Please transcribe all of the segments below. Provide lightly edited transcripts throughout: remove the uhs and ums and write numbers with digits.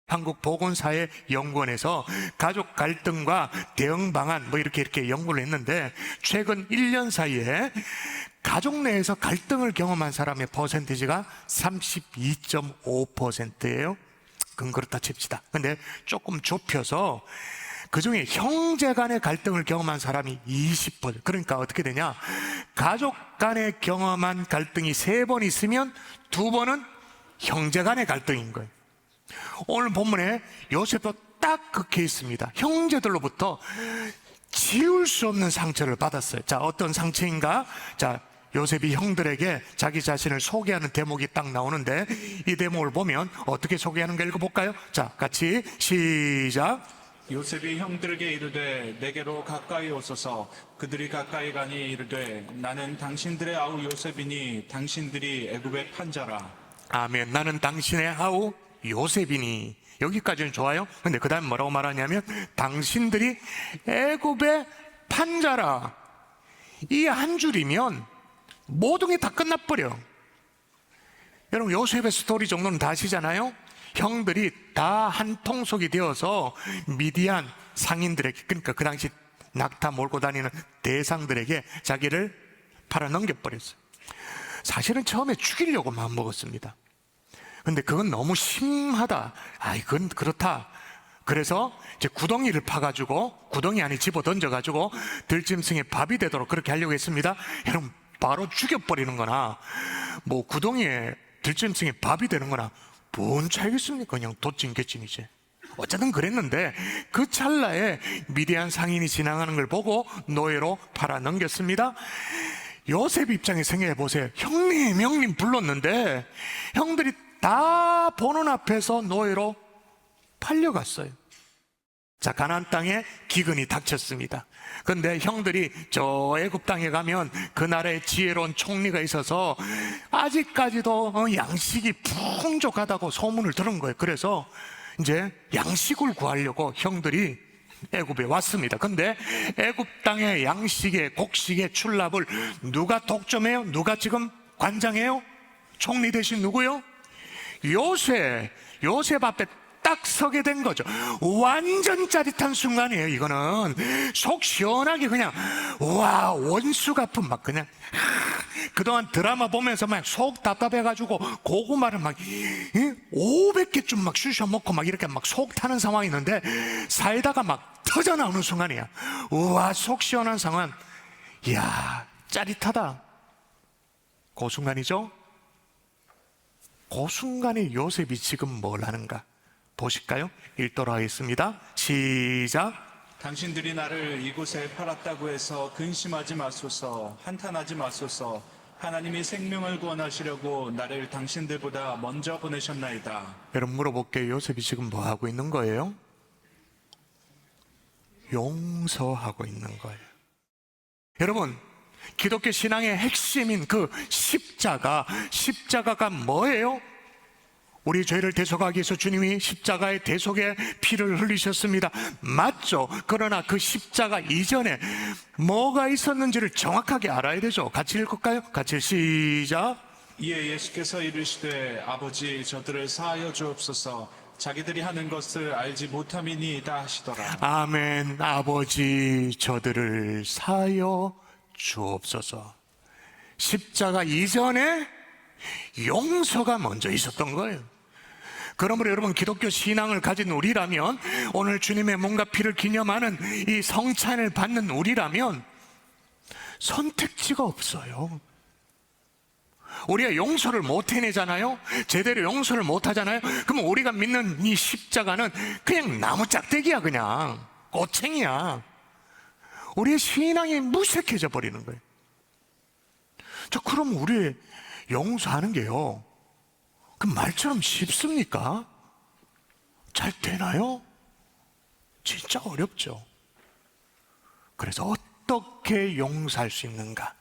한국보건사회연구원에서 가족 갈등과 대응 방안 이렇게 연구를 했는데, 최근 1년 사이에 가족 내에서 갈등을 경험한 사람의 퍼센티지가 32.5%예요. 그건 그렇다 칩시다. 근데 조금 좁혀서 그 중에 형제 간의 갈등을 경험한 사람이 20%. 그러니까 어떻게 되냐? 가족 간에 경험한 갈등이 3번 있으면 2번은 형제 간의 갈등인 거예요. 오늘 본문에 요셉도 딱 그 케이스입니다. 형제들로부터 지울 수 없는 상처를 받았어요. 자, 어떤 상처인가? 자, 요셉이 형들에게 자기 자신을 소개하는 대목이 딱 나오는데, 이 대목을 보면 어떻게 소개하는가 읽어볼까요? 자, 같이 시작. 요셉이 형들에게 이르되 내게로 가까이 오소서. 그들이 가까이 가니 이르되 나는 당신들의 아우 요셉이니 당신들이 애굽의 판자라. 아멘. 나는 당신의 아우 요셉이니. 여기까지는 좋아요. 근데 그 다음 뭐라고 말하냐면 당신들이 애굽의 판자라. 이 한 줄이면 모든 게 다 끝나버려. 여러분, 요셉의 스토리 정도는 다 아시잖아요. 형들이 다 한 통속이 되어서 미디안 상인들에게, 그러니까 그 당시 낙타 몰고 다니는 대상들에게 자기를 팔아 넘겨버렸어요. 사실은 처음에 죽이려고 마음먹었습니다. 근데 그건 너무 심하다. 이건 그렇다. 그래서 이제 구덩이를 파가지고, 구덩이 안에 집어 던져가지고 들짐승의 밥이 되도록 그렇게 하려고 했습니다. 여러분, 바로 죽여버리는 거나 구덩이에 들짐승의 밥이 되는 거나 뭔 차이겠습니까? 그냥 도찐개찐이지. 어쨌든 그랬는데 그 찰나에 미디안 상인이 지나가는 걸 보고 노예로 팔아 넘겼습니다. 요셉 입장에 생각해 보세요. 형님 불렀는데 형들이 다 보는 앞에서 노예로 팔려갔어요. 자, 가나안 땅에 기근이 닥쳤습니다. 그런데 형들이 저 애굽 땅에 가면 그 나라에 지혜로운 총리가 있어서 아직까지도 양식이 풍족하다고 소문을 들은 거예요. 그래서 이제 양식을 구하려고 형들이 애굽에 왔습니다. 근데 애굽 땅의 양식의 곡식의 출납을 누가 독점해요? 누가 지금 관장해요? 총리 대신 누구요? 요셉 앞에 딱 서게 된 거죠. 완전 짜릿한 순간이에요. 이거는 속 시원하게 그냥 와, 원수 갚은 막 그냥 그동안 드라마 보면서 막 속 답답해가지고 고구마를 막 500개쯤 막 쑤셔 먹고 막 이렇게 막 속 타는 상황이 있는데 사이다가 막 터져 나오는 순간이야. 우와, 속 시원한 상황. 이야, 짜릿하다. 그 순간이죠. 그 순간에 요셉이 지금 뭘 하는가 보실까요? 읽도록 하겠습니다. 시작. 당신들이 나를 이곳에 팔았다고 해서 근심하지 마소서. 한탄하지 마소서. 하나님이 생명을 구원하시려고 나를 당신들보다 먼저 보내셨나이다. 여러분, 물어볼게요. 요셉이 지금 뭐 하고 있는 거예요? 용서하고 있는 거예요. 여러분, 기독교 신앙의 핵심인 그 십자가가 뭐예요? 우리 죄를 대속하기 위해서 주님이 십자가의 대속의 피를 흘리셨습니다. 맞죠? 그러나 그 십자가 이전에 뭐가 있었는지를 정확하게 알아야 되죠. 같이 읽을까요? 같이 시작. 이에 예수께서 이르시되 아버지 저들을 사하여 주옵소서. 자기들이 하는 것을 알지 못함이니이다 하시더라. 아멘. 아버지 저들을 사하여 주옵소서. 십자가 이전에 용서가 먼저 있었던 거예요. 그러므로 여러분, 기독교 신앙을 가진 우리라면, 오늘 주님의 몸과 피를 기념하는 이 성찬을 받는 우리라면 선택지가 없어요. 우리가 용서를 못 해내잖아요. 제대로 용서를 못 하잖아요. 그럼 우리가 믿는 이 십자가는 그냥 나무 짝대기야. 그냥 꼬챙이야. 우리의 신앙이 무색해져 버리는 거예요. 자, 그럼 우리 용서하는 게요, 그 말처럼 쉽습니까? 잘 되나요? 진짜 어렵죠. 그래서 어떻게 용서할 수 있는가?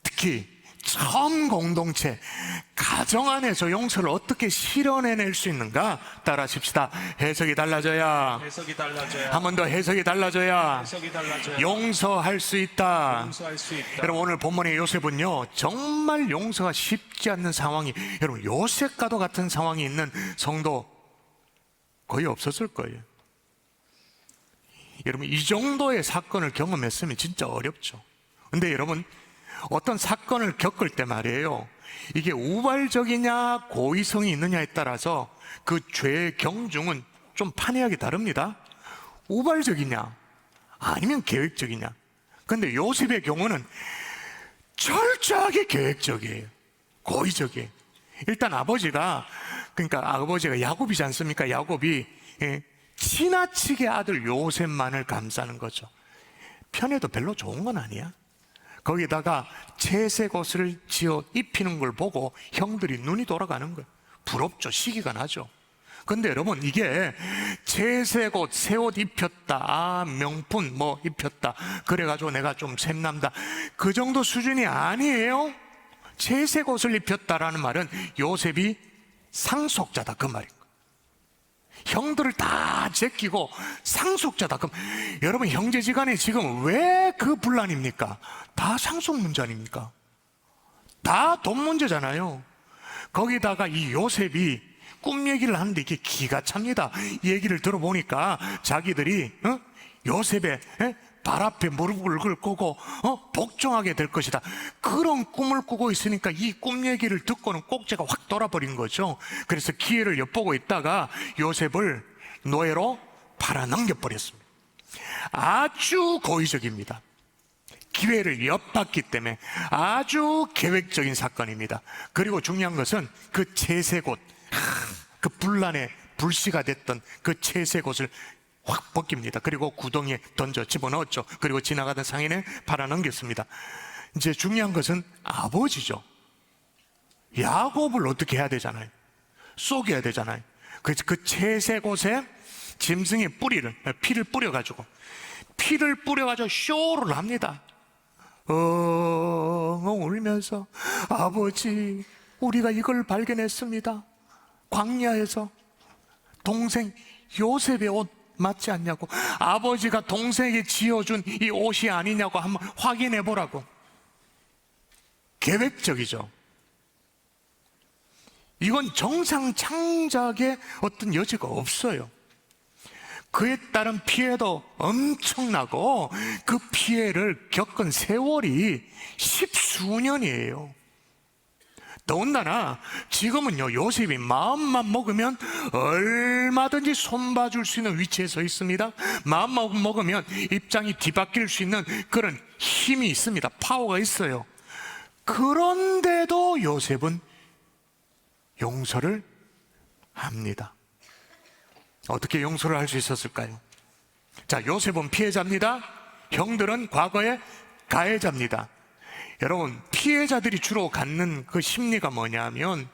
특히 처음 공동체, 가정 안에서 용서를 어떻게 실현해낼 수 있는가? 따라하십시다. 해석이 달라져야. 한 번 더 해석이 달라져야. 용서할 수 있다. 여러분, 오늘 본문의 요셉은요, 정말 용서가 쉽지 않는 상황이, 여러분, 요셉과도 같은 상황이 있는 성도 거의 없었을 거예요. 여러분, 이 정도의 사건을 경험했으면 진짜 어렵죠. 근데 여러분, 어떤 사건을 겪을 때 말이에요, 이게 우발적이냐 고의성이 있느냐에 따라서 그 죄의 경중은 좀 판이하게 다릅니다. 우발적이냐 아니면 계획적이냐. 근데 요셉의 경우는 철저하게 계획적이에요. 고의적이에요. 일단 아버지가, 그러니까 아버지가 야곱이지 않습니까? 야곱이 지나치게 아들 요셉만을 감싸는 거죠. 편해도 별로 좋은 건 아니야. 거기다가 채색 옷을 지어 입히는 걸 보고 형들이 눈이 돌아가는 거예요. 부럽죠. 시기가 나죠. 근데 여러분, 이게 채색 옷, 새 옷 입혔다, 명품 뭐 입혔다, 그래가지고 내가 좀 샘난다, 그 정도 수준이 아니에요. 채색 옷을 입혔다라는 말은 요셉이 상속자다, 그 말인 거예요. 형들을 다 제끼고 상속자다. 그럼 여러분, 형제지간에 지금 왜 그 분란입니까? 다 상속 문제 아닙니까? 다 돈 문제잖아요. 거기다가 이 요셉이 꿈 얘기를 하는데 이게 기가 찹니다. 얘기를 들어보니까 자기들이 요셉의 발 앞에 무릎을 꿇고 복종하게 될 것이다, 그런 꿈을 꾸고 있으니까 이 꿈 얘기를 듣고는 꼭지가 확 돌아버린 거죠. 그래서 기회를 엿보고 있다가 요셉을 노예로 팔아넘겨버렸습니다. 아주 고의적입니다. 기회를 엿봤기 때문에 아주 계획적인 사건입니다. 그리고 중요한 것은 그 채색 옷, 그 분란의 불씨가 됐던 그 채색 옷을 확 벗깁니다. 그리고 구덩이에 던져 집어넣었죠. 그리고 지나가던 상인에 팔아넘겼습니다. 이제 중요한 것은 아버지죠. 야곱을 어떻게 해야 되잖아요. 쏘겨야 되잖아요. 그래서 그 채색 옷에 짐승의 피를 뿌려가지고 쇼를 합니다. 울면서, 아버지, 우리가 이걸 발견했습니다. 광야에서 동생 요셉의 옷 맞지 않냐고, 아버지가 동생에게 지어준 이 옷이 아니냐고 한번 확인해 보라고. 계획적이죠. 이건 정상 창작의 어떤 여지가 없어요. 그에 따른 피해도 엄청나고 그 피해를 겪은 세월이 십수년이에요. 더군다나 지금은요, 요셉이 마음만 먹으면 얼마든지 손봐줄 수 있는 위치에 서 있습니다. 마음만 먹으면 입장이 뒤바뀔 수 있는 그런 힘이 있습니다. 파워가 있어요. 그런데도 요셉은 용서를 합니다. 어떻게 용서를 할 수 있었을까요? 자, 요셉은 피해자입니다. 형들은 과거의 가해자입니다. 여러분, 피해자들이 주로 갖는 그 심리가 뭐냐면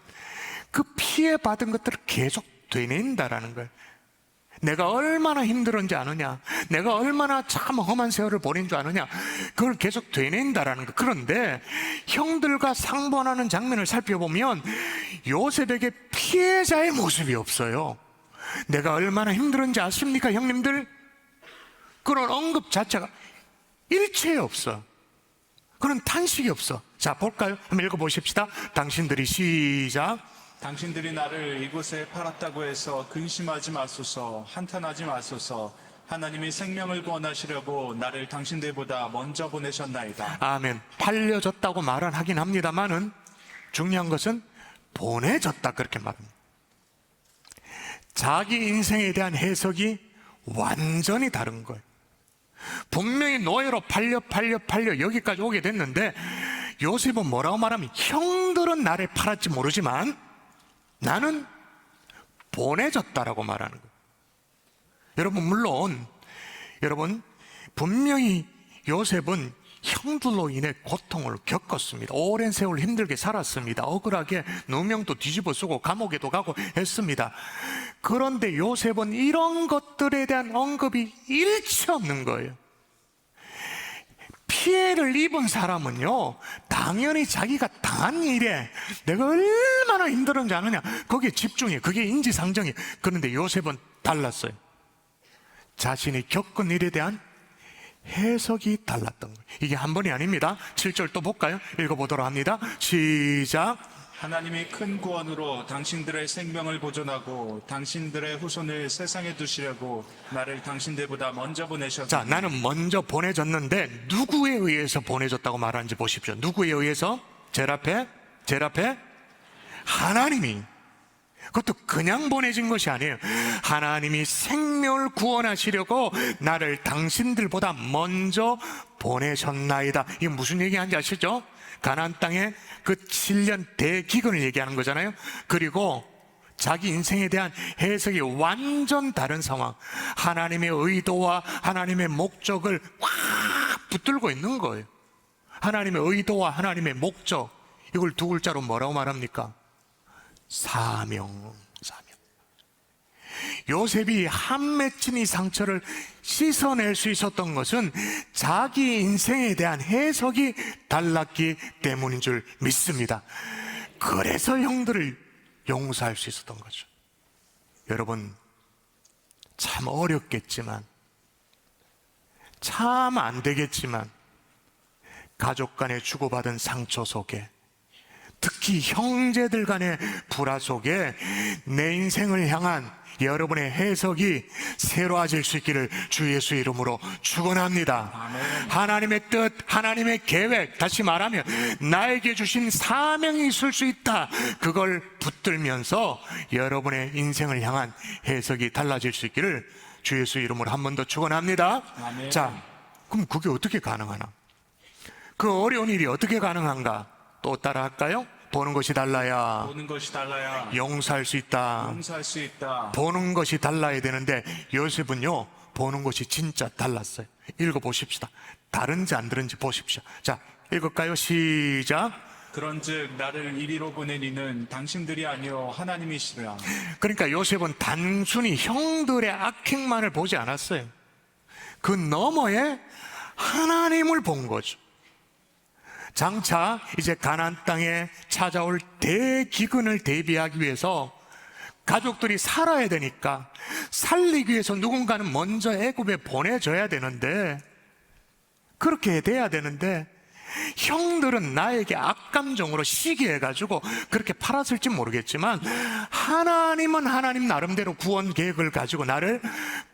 그 피해받은 것들을 계속 되뇌인다라는 거예요. 내가 얼마나 힘들었는지 아느냐, 내가 얼마나 참 험한 세월을 보낸 줄 아느냐, 그걸 계속 되뇌인다라는 거예요. 그런데 형들과 상번하는 장면을 살펴보면 요셉에게 피해자의 모습이 없어요. 내가 얼마나 힘들었는지 아십니까, 형님들? 그런 언급 자체가 일체에 없어. 그런 탄식이 없어. 자, 볼까요? 한번 읽어보십시다. 당신들이, 시작. 당신들이 나를 이곳에 팔았다고 해서 근심하지 마소서, 한탄하지 마소서. 하나님이 생명을 구원하시려고 나를 당신들보다 먼저 보내셨나이다. 아멘. 팔려졌다고 말은 하긴 합니다만은 중요한 것은 보내졌다, 그렇게 말합니다. 자기 인생에 대한 해석이 완전히 다른 거예요. 분명히 노예로 팔려 여기까지 오게 됐는데 요셉은 뭐라고 말하면, 형들은 나를 팔았지 모르지만 나는 보내졌다라고 말하는 거예요. 여러분 분명히 요셉은 형들로 인해 고통을 겪었습니다. 오랜 세월 힘들게 살았습니다. 억울하게 누명도 뒤집어 쓰고 감옥에도 가고 했습니다. 그런데 요셉은 이런 것들에 대한 언급이 일치 없는 거예요. 피해를 입은 사람은요, 당연히 자기가 당한 일에 내가 얼마나 힘들었는지 아느냐, 거기에 집중해. 그게 인지상정이에요. 그런데 요셉은 달랐어요. 자신이 겪은 일에 대한 해석이 달랐던 거예요. 이게 한 번이 아닙니다. 7절 또 볼까요? 읽어보도록 합니다. 시작. 하나님이 큰 구원으로 당신들의 생명을 보존하고 당신들의 후손을 세상에 두시려고 나를 당신들보다 먼저 보내셨다. 자, 나는 먼저 보내졌는데 누구에 의해서 보내졌다고 말하는지 보십시오. 누구에 의해서? 제일 앞에 하나님이. 그것도 그냥 보내진 것이 아니에요. 하나님이 생명을 구원하시려고 나를 당신들보다 먼저 보내셨나이다. 이게 무슨 얘기하는지 아시죠? 가나안 땅에 그 7년 대기근을 얘기하는 거잖아요. 그리고 자기 인생에 대한 해석이 완전 다른 상황, 하나님의 의도와 하나님의 목적을 꽉 붙들고 있는 거예요. 하나님의 의도와 하나님의 목적, 이걸 두 글자로 뭐라고 말합니까? 사명. 요셉이 한 맺힌 이 상처를 씻어낼 수 있었던 것은 자기 인생에 대한 해석이 달랐기 때문인 줄 믿습니다. 그래서 형들을 용서할 수 있었던 거죠. 여러분, 참 어렵겠지만, 참 안 되겠지만, 가족 간에 주고받은 상처 속에, 특히 형제들 간의 불화 속에 내 인생을 향한 여러분의 해석이 새로워질 수 있기를 주 예수 이름으로 축원합니다. 아멘. 하나님의 뜻, 하나님의 계획, 다시 말하면 나에게 주신 사명이 있을 수 있다. 그걸 붙들면서 여러분의 인생을 향한 해석이 달라질 수 있기를 주 예수 이름으로 한 번 더 축원합니다. 아멘. 자, 그럼 그게 어떻게 가능하나? 그 어려운 일이 어떻게 가능한가? 또 따라 할까요? 보는 것이 달라야 보는 것이 달라야 용서할 수 있다. 용서할 수 있다. 보는 것이 달라야 되는데 요셉은요, 보는 것이 진짜 달랐어요. 읽어보십시다. 다른지 안 다른지 보십시오. 자, 읽을까요? 시작. 그런즉 나를 이리로 보낸 이는 당신들이 아니요 하나님이시라. 그러니까 요셉은 단순히 형들의 악행만을 보지 않았어요. 그 너머에 하나님을 본 거죠. 장차 이제 가나안 땅에 찾아올 대기근을 대비하기 위해서 가족들이 살아야 되니까, 살리기 위해서 누군가는 먼저 애굽에 보내줘야 되는데, 그렇게 돼야 되는데 형들은 나에게 악감정으로 시기해가지고 그렇게 팔았을지 모르겠지만, 하나님은 하나님 나름대로 구원 계획을 가지고 나를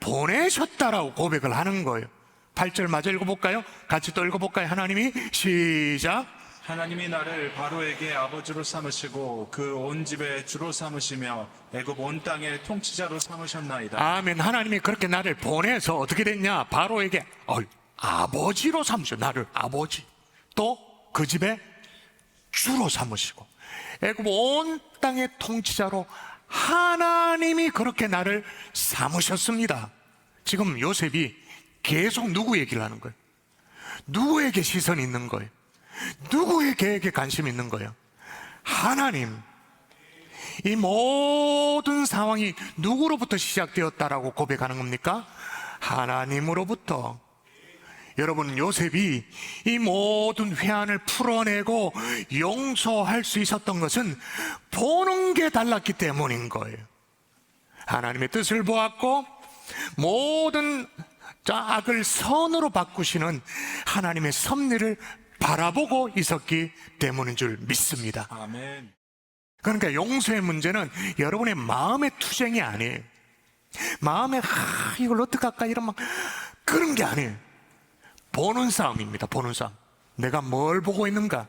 보내셨다라고 고백을 하는 거예요. 8절 마저 읽어볼까요? 같이 또 읽어볼까요? 하나님이 시작. 하나님이 나를 바로에게 아버지로 삼으시고 그 온 집의 주로 삼으시며 애굽 온 땅의 통치자로 삼으셨나이다. 아멘. 하나님이 그렇게 나를 보내서 어떻게 됐냐? 바로에게 아버지로 삼으셔. 나를 아버지, 또 그 집의 주로 삼으시고 애굽 온 땅의 통치자로 하나님이 그렇게 나를 삼으셨습니다. 지금 요셉이 계속 누구 얘기를 하는 거예요? 누구에게 시선이 있는 거예요? 누구의 계획에 관심이 있는 거예요? 하나님. 이 모든 상황이 누구로부터 시작되었다라고 고백하는 겁니까? 하나님으로부터. 여러분, 요셉이 이 모든 회한을 풀어내고 용서할 수 있었던 것은 보는 게 달랐기 때문인 거예요. 하나님의 뜻을 보았고 모든 악을 선으로 바꾸시는 하나님의 섭리를 바라보고 있었기 때문인 줄 믿습니다. 아멘. 그러니까 용서의 문제는 여러분의 마음의 투쟁이 아니에요. 마음에 이걸 어떡할까 이런 막 그런 게 아니에요. 보는 싸움입니다. 보는 싸움. 내가 뭘 보고 있는가?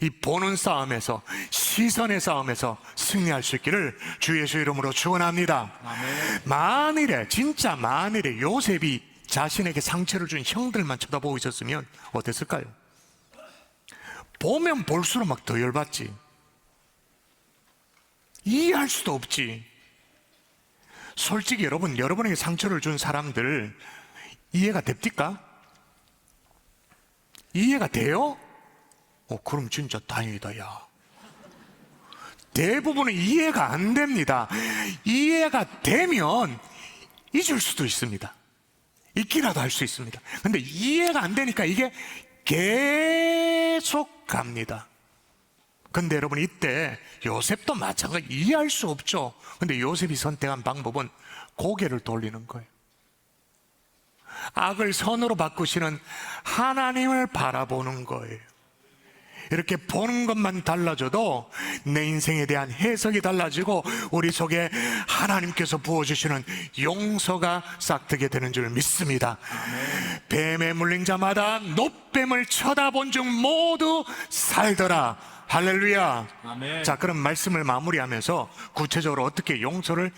이 보는 싸움에서, 시선의 싸움에서 승리할 수 있기를 주 예수 이름으로 축원합니다. 아멘. 만일에, 진짜 만일에 요셉이 자신에게 상처를 준 형들만 쳐다보고 있었으면 어땠을까요? 보면 볼수록 막 더 열받지. 이해할 수도 없지. 솔직히 여러분, 여러분에게 상처를 준 사람들 이해가 됩니까? 이해가 돼요? 그럼 진짜 다행이다, 야. 대부분은 이해가 안 됩니다. 이해가 되면 잊을 수도 있습니다. 잊기라도 할 수 있습니다. 근데 이해가 안 되니까 이게 계속 갑니다. 근데 여러분, 이때 요셉도 마찬가지, 이해할 수 없죠. 근데 요셉이 선택한 방법은 고개를 돌리는 거예요. 악을 선으로 바꾸시는 하나님을 바라보는 거예요. 이렇게 보는 것만 달라져도 내 인생에 대한 해석이 달라지고 우리 속에 하나님께서 부어주시는 용서가 싹트게 되는 줄 믿습니다. 뱀에 물린 자마다 노뱀을 쳐다본 중 모두 살더라. 할렐루야. 아멘. 자, 그럼 말씀을 마무리하면서 구체적으로 어떻게 용서를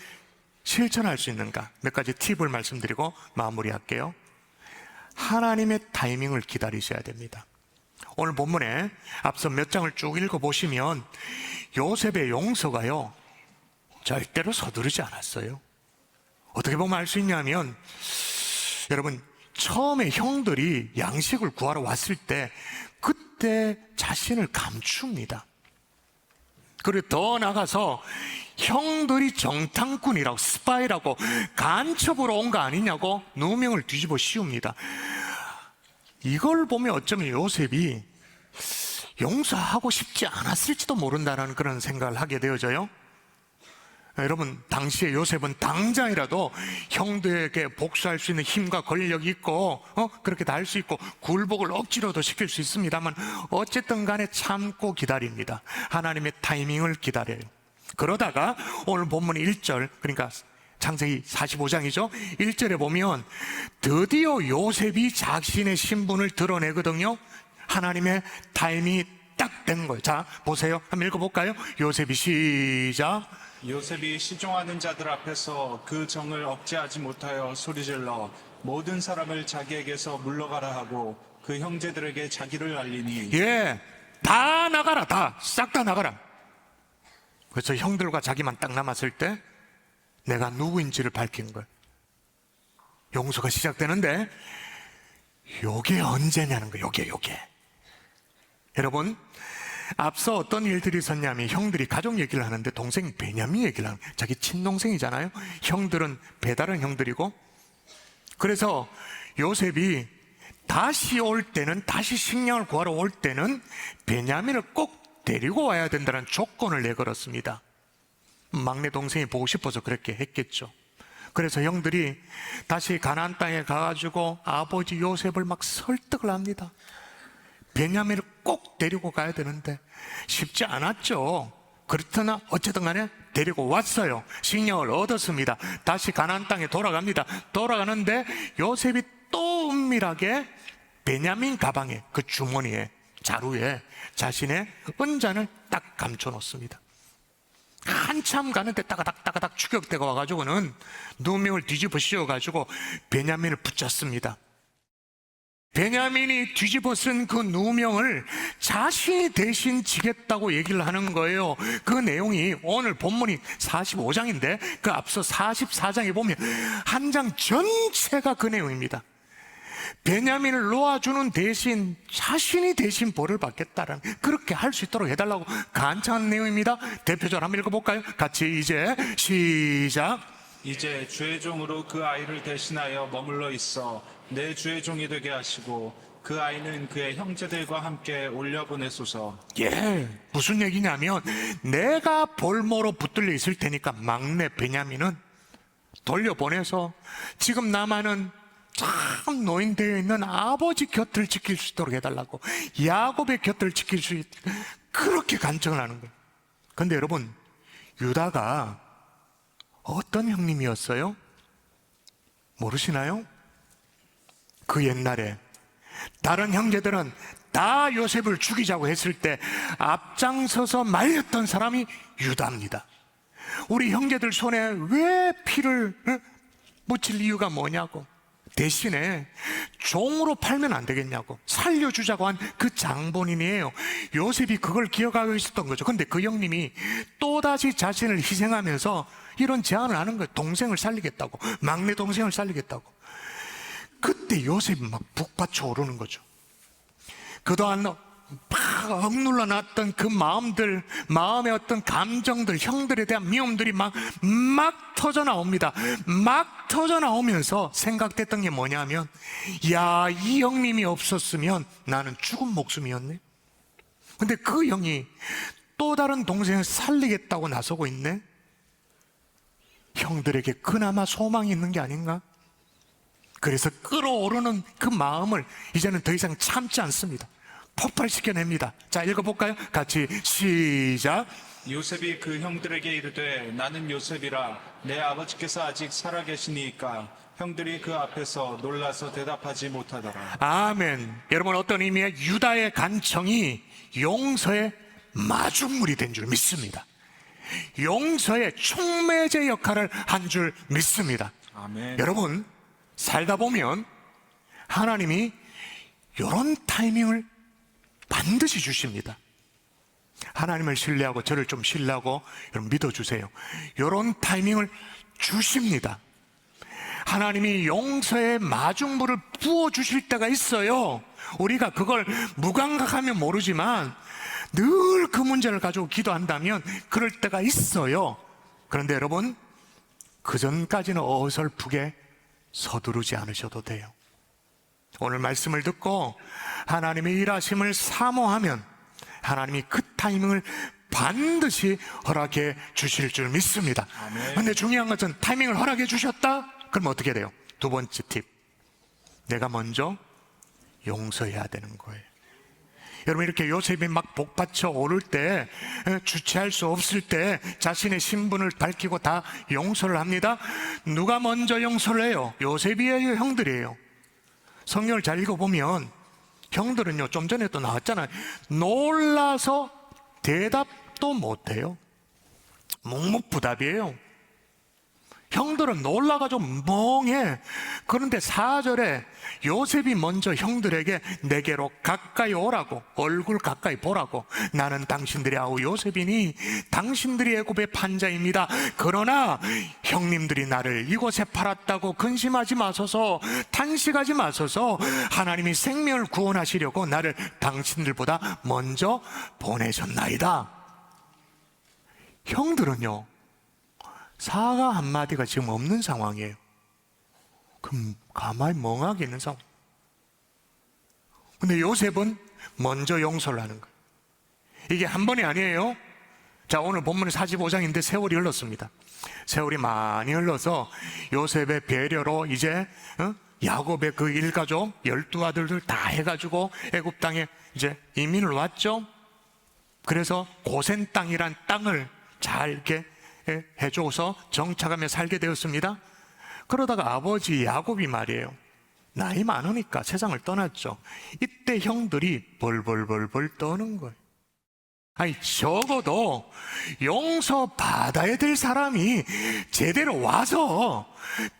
실천할 수 있는가 몇 가지 팁을 말씀드리고 마무리할게요. 하나님의 타이밍을 기다리셔야 됩니다. 오늘 본문에 앞서 몇 장을 쭉 읽어보시면 요셉의 용서가요 절대로 서두르지 않았어요. 어떻게 보면 알 수 있냐면, 여러분, 처음에 형들이 양식을 구하러 왔을 때 그때 자신을 감춥니다. 그리고 더 나가서 형들이 정탐꾼이라고, 스파이라고 간첩으로 온 거 아니냐고 누명을 뒤집어 씌웁니다. 이걸 보면 어쩌면 요셉이 용서하고 싶지 않았을지도 모른다는 그런 생각을 하게 되어져요. 여러분, 당시에 요셉은 당장이라도 형들에게 복수할 수 있는 힘과 권력이 있고 그렇게 다 할 수 있고 굴복을 억지로도 시킬 수 있습니다만 어쨌든 간에 참고 기다립니다. 하나님의 타이밍을 기다려요. 그러다가 오늘 본문 1절, 그러니까 창세기 45장이죠 1절에 보면 드디어 요셉이 자신의 신분을 드러내거든요. 하나님의 타이밍이 딱 된 거예요. 자, 보세요. 한번 읽어볼까요? 요셉이 시작. 요셉이 시종하는 자들 앞에서 그 정을 억제하지 못하여 소리질러 모든 사람을 자기에게서 물러가라 하고 그 형제들에게 자기를 알리니, 예, 다 나가라. 다 싹 다 나가라. 그래서 형들과 자기만 딱 남았을 때 내가 누구인지를 밝힌 거예요. 용서가 시작되는데 요게 언제냐는 거예요. 요게 여러분, 앞서 어떤 일들이 있었냐면 형들이 가족 얘기를 하는데 동생 베냐민 얘기를 하는 거예요. 자기 친동생이잖아요. 형들은 배다른 형들이고, 그래서 요셉이 다시 올 때는, 다시 식량을 구하러 올 때는 베냐민을 꼭 데리고 와야 된다는 조건을 내걸었습니다. 막내 동생이 보고 싶어서 그렇게 했겠죠. 그래서 형들이 다시 가나안 땅에 가가지고 아버지 요셉을 막 설득을 합니다. 베냐민을 꼭 데리고 가야 되는데 쉽지 않았죠. 그렇더나 어쨌든 간에 데리고 왔어요. 식량을 얻었습니다. 다시 가나안 땅에 돌아갑니다. 돌아가는데 요셉이 또 은밀하게 베냐민 가방에, 그 주머니에, 자루에 자신의 은잔을 딱 감춰 놓습니다. 한참 가는데 따가닥 추격대가 와가지고는 누명을 뒤집어 씌워가지고 베냐민을 붙잡습니다. 베냐민이 뒤집어 쓴 그 누명을 자신이 대신 지겠다고 얘기를 하는 거예요. 그 내용이 오늘 본문이 45장인데 그 앞서 44장에 보면 한 장 전체가 그 내용입니다. 베냐민을 놓아주는 대신 자신이 대신 벌을 받겠다라는, 그렇게 할 수 있도록 해달라고 간청한 내용입니다. 대표적으로 한번 읽어볼까요? 같이 이제 시작. 이제 주의 종으로 그 아이를 대신하여 머물러 있어 내 주의 종이 되게 하시고 그 아이는 그의 형제들과 함께 올려보내소서. 예, 무슨 얘기냐면 내가 볼모로 붙들려 있을 테니까 막내 베냐민은 돌려보내서 지금 남아는 참 노인되어 있는 아버지 곁을 지킬 수 있도록 해달라고, 야곱의 곁을 지킬 수 있도록 그렇게 간청을 하는 거예요. 그런데 여러분, 유다가 어떤 형님이었어요? 모르시나요? 그 옛날에 다른 형제들은 다 요셉을 죽이자고 했을 때 앞장서서 말렸던 사람이 유다입니다. 우리 형제들 손에 왜 피를 묻힐 이유가 뭐냐고, 대신에 종으로 팔면 안 되겠냐고 살려주자고 한 그 장본인이에요. 요셉이 그걸 기억하고 있었던 거죠. 근데 그 형님이 또다시 자신을 희생하면서 이런 제안을 하는 거예요. 동생을 살리겠다고, 막내 동생을 살리겠다고. 그때 요셉이 막 북받쳐 오르는 거죠. 그동안 막 억눌러 놨던 그 마음들, 마음의 어떤 감정들, 형들에 대한 미움들이 막 터져 나옵니다. 막 터져 나오면서 생각됐던 게 뭐냐면, 야, 이 형님이 없었으면 나는 죽은 목숨이었네. 근데 그 형이 또 다른 동생을 살리겠다고 나서고 있네. 형들에게 그나마 소망이 있는 게 아닌가? 그래서 끓어오르는 그 마음을 이제는 더 이상 참지 않습니다. 폭발시켜냅니다. 자, 읽어볼까요? 같이 시작. 요셉이 그 형들에게 이르되 나는 요셉이라 내 아버지께서 아직 살아계시니까 형들이 그 앞에서 놀라서 대답하지 못하더라. 아멘. 여러분, 어떤 의미의 유다의 간청이 용서의 마중물이 된 줄 믿습니다. 용서의 촉매제 역할을 한 줄 믿습니다. 아멘. 여러분, 살다 보면 하나님이 이런 타이밍을 반드시 주십니다. 하나님을 신뢰하고 저를 좀 신뢰하고 여러분 믿어주세요. 이런 타이밍을 주십니다. 하나님이 용서의 마중물을 부어주실 때가 있어요. 우리가 그걸 무감각하면 모르지만 늘 그 문제를 가지고 기도한다면 그럴 때가 있어요. 그런데 여러분, 그 전까지는 어설프게 서두르지 않으셔도 돼요. 오늘 말씀을 듣고 하나님의 일하심을 사모하면 하나님이 그 타이밍을 반드시 허락해 주실 줄 믿습니다. 그런데 중요한 것은 타이밍을 허락해 주셨다? 그럼 어떻게 돼요? 두 번째 팁, 내가 먼저 용서해야 되는 거예요. 여러분, 이렇게 요셉이 막 복받쳐 오를 때, 주체할 수 없을 때 자신의 신분을 밝히고 다 용서를 합니다. 누가 먼저 용서를 해요? 요셉이에요, 형들이에요? 성경을 잘 읽어보면 형들은요, 좀 전에 또 나왔잖아요. 놀라서 대답도 못해요. 묵묵부답이에요. 형들은 놀라가지고 멍해. 그런데 4절에 요셉이 먼저 형들에게 내게로 가까이 오라고, 얼굴 가까이 보라고, 나는 당신들의 아우 요셉이니 당신들이 애굽의 판자입니다. 그러나 형님들이 나를 이곳에 팔았다고 근심하지 마소서, 탄식하지 마소서. 하나님이 생명을 구원하시려고 나를 당신들보다 먼저 보내셨나이다. 형들은요, 사과 한마디가 지금 없는 상황이에요. 그럼 가만히 멍하게 있는 상황. 근데 요셉은 먼저 용서를 하는 거예요. 이게 한 번이 아니에요. 자, 오늘 본문은 45장인데 세월이 흘렀습니다. 세월이 많이 흘러서 요셉의 배려로 이제 야곱의 그 일가족 12아들들 다 해가지고 애굽 땅에 이제 이민을 왔죠. 그래서 고센 땅이란 땅을 잘 이렇게 해줘서 정착하며 살게 되었습니다. 그러다가 아버지 야곱이 말이에요, 나이 많으니까 세상을 떠났죠. 이때 형들이 벌벌벌벌 떠는 거예요. 아니, 적어도 용서받아야 될 사람이 제대로 와서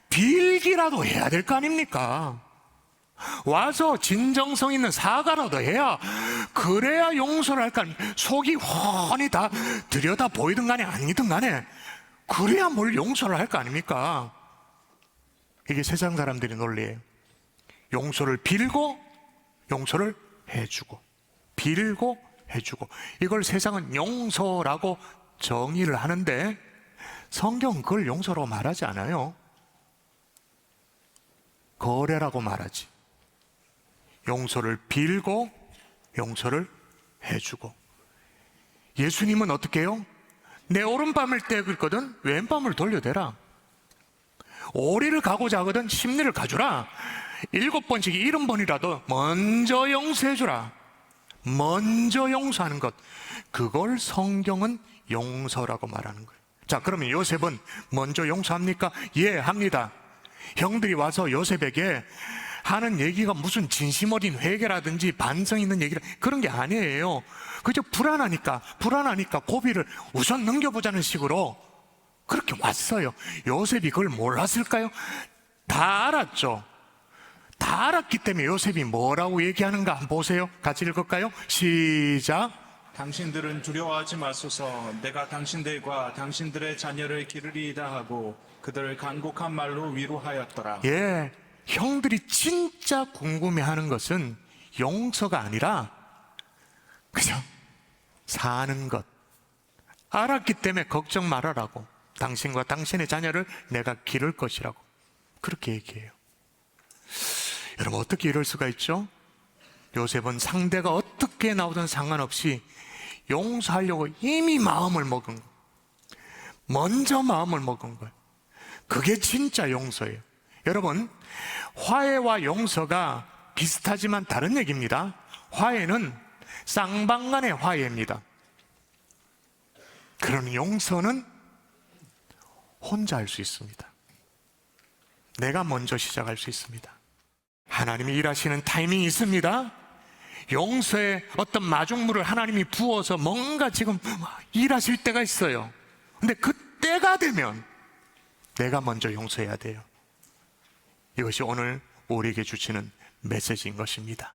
빌기라도 해야 될 거 아닙니까? 와서 진정성 있는 사과라도 해야, 그래야 용서를 할까. 속이 훤히 다 들여다 보이든 간에 아니든 간에 그래야 뭘 용서를 할 거 아닙니까? 이게 세상 사람들의 논리예요. 용서를 빌고 용서를 해주고, 빌고 해주고, 이걸 세상은 용서라고 정의를 하는데 성경은 그걸 용서라고 말하지 않아요. 거래라고 말하지. 용서를 빌고 용서를 해주고. 예수님은 어떻게 해요? 내 오른밤을 떼거든 왼밤을 돌려대라. 오리를 가고자 하거든 십리를 가주라. 7번씩 70번이라도 먼저 용서해주라. 먼저 용서하는 것, 그걸 성경은 용서라고 말하는 거예요. 자, 그러면 요셉은 먼저 용서합니까? 예, 합니다. 형들이 와서 요셉에게 하는 얘기가 무슨 진심 어린 회개라든지 반성 있는 얘기라, 그런 게 아니에요. 그저 불안하니까 고비를 우선 넘겨보자는 식으로 그렇게 왔어요. 요셉이 그걸 몰랐을까요? 다 알았죠. 다 알았기 때문에 요셉이 뭐라고 얘기하는가 한번 보세요. 같이 읽을까요? 시작. 당신들은 두려워하지 마소서. 내가 당신들과 당신들의 자녀를 기르리이다 하고 그들을 간곡한 말로 위로하였더라. 예, 형들이 진짜 궁금해하는 것은 용서가 아니라 그죠? 사는 것. 알았기 때문에 걱정 말아라고. 당신과 당신의 자녀를 내가 기를 것이라고 그렇게 얘기해요. 여러분, 어떻게 이럴 수가 있죠? 요셉은 상대가 어떻게 나오든 상관없이 용서하려고 이미 마음을 먹은 거예요. 먼저 마음을 먹은 거예요. 그게 진짜 용서예요. 여러분, 화해와 용서가 비슷하지만 다른 얘기입니다. 화해는 쌍방간의 화해입니다. 그런 용서는 혼자 할 수 있습니다. 내가 먼저 시작할 수 있습니다. 하나님이 일하시는 타이밍이 있습니다. 용서의 어떤 마중물을 하나님이 부어서 뭔가 지금 일하실 때가 있어요. 근데 그때가 되면 내가 먼저 용서해야 돼요. 이것이 오늘 우리에게 주시는 메시지인 것입니다.